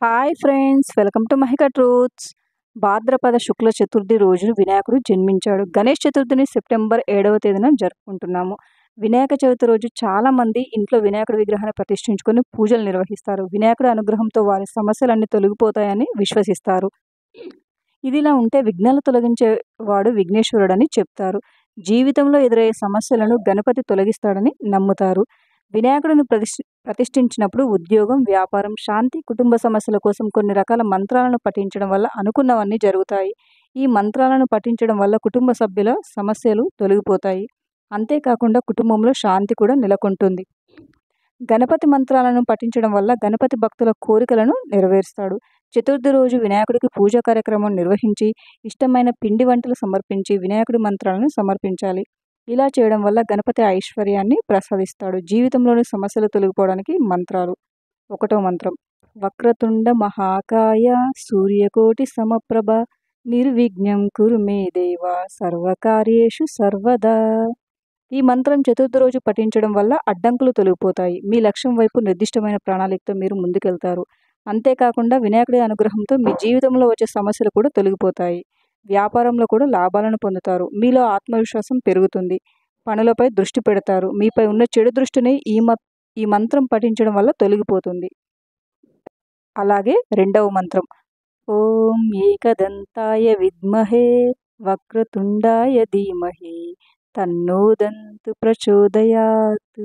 Hi friends, welcome to Mahika truths. భాద్రపద శుక్ల చతుర్థి రోజు వినాయకుడు జన్మించాడు. గణేష్ చతుర్థిని సెప్టెంబర్ 7వ తేదీన జరుపుకుంటున్నాము. వినాయక చవితి రోజు చాలామంది ఇంట్లో వినాయకుడి విగ్రహాన్ని ప్రతిష్ఠించుకొని పూజలు నిర్వహిస్తారు. వినాయకుడి అనుగ్రహంతో వారి సమస్యలన్నీ తొలగిపోతాయని విశ్వసిస్తారు. ఇదిలా ఉంటే విఘ్నాలు తొలగించేవాడు విఘ్నేశ్వరుడని చెప్తారు. జీవితంలో ఎదురయ్యే సమస్యలను గణపతి తొలగిస్తాడని నమ్ముతారు. వినాయకుడిని ప్రతిష్ఠించినప్పుడు ఉద్యోగం, వ్యాపారం, శాంతి, కుటుంబ సమస్యల కోసం కొన్ని రకాల మంత్రాలను పఠించడం వల్ల అనుకున్నవన్నీ జరుగుతాయి. ఈ మంత్రాలను పఠించడం వల్ల కుటుంబ సభ్యుల సమస్యలు తొలగిపోతాయి. అంతేకాకుండా కుటుంబంలో శాంతి కూడా నెలకొంటుంది. గణపతి మంత్రాలను పఠించడం వల్ల గణపతి భక్తుల కోరికలను నెరవేరుస్తాడు. చతుర్థి రోజు వినాయకుడికి పూజా కార్యక్రమం నిర్వహించి ఇష్టమైన పిండి వంటలు సమర్పించి వినాయకుడి మంత్రాలను సమర్పించాలి. ఇలా చేయడం వల్ల గణపతి ఐశ్వర్యాన్ని ప్రసాదిస్తాడు. జీవితంలోని సమస్యలు తొలగిపోవడానికి మంత్రాలు. 1వ మంత్రం: వక్రతుండ మహాకాయ సూర్యకోటి సమప్రభ నిర్విఘ్నం కురు మే దేవ సర్వకార్యేషు సర్వదా. ఈ మంత్రం చతుర్థి రోజు పఠించడం వల్ల అడ్డంకులు తొలగిపోతాయి. మీ లక్ష్యం వైపు నిర్దిష్టమైన ప్రణాళికతో మీరు ముందుకెళ్తారు. అంతేకాకుండా వినాయకుడి అనుగ్రహంతో మీ జీవితంలో వచ్చే సమస్యలు కూడా తొలగిపోతాయి. వ్యాపారంలో కూడా లాభాలను పొందుతారు. మీలో ఆత్మవిశ్వాసం పెరుగుతుంది. పనులపై దృష్టి పెడతారు. మీపై ఉన్న చెడు దృష్టిని ఈ మంత్రం పఠించడం వల్ల తొలగిపోతుంది. అలాగే 2వ మంత్రం: ఓం ఏకదంతాయ విద్మహే వక్రతుండాయ ధీమహి తన్నో దంతు ప్రచోదయాత్.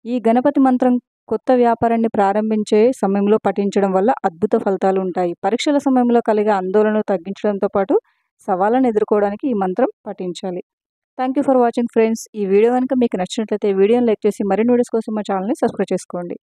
ఈ గణపతి మంత్రం కొత్త వ్యాపారాన్ని ప్రారంభించే సమయంలో పఠించడం వల్ల అద్భుత ఫలితాలు ఉంటాయి. పరీక్షల సమయంలో కలిగే ఆందోళనను తగ్గించడంతో పాటు సవాళ్ళను ఎదుర్కోవడానికి ఈ మంత్రం పఠించాలి. Thank you for watching friends. ఈ వీడియో కనుక మీకు నచ్చినట్లయితే వీడియోని లైక్ చేసి మరిన్ని వీడియోస్ కోసం మా ఛానల్ని సబ్స్క్రైబ్ చేసుకోండి.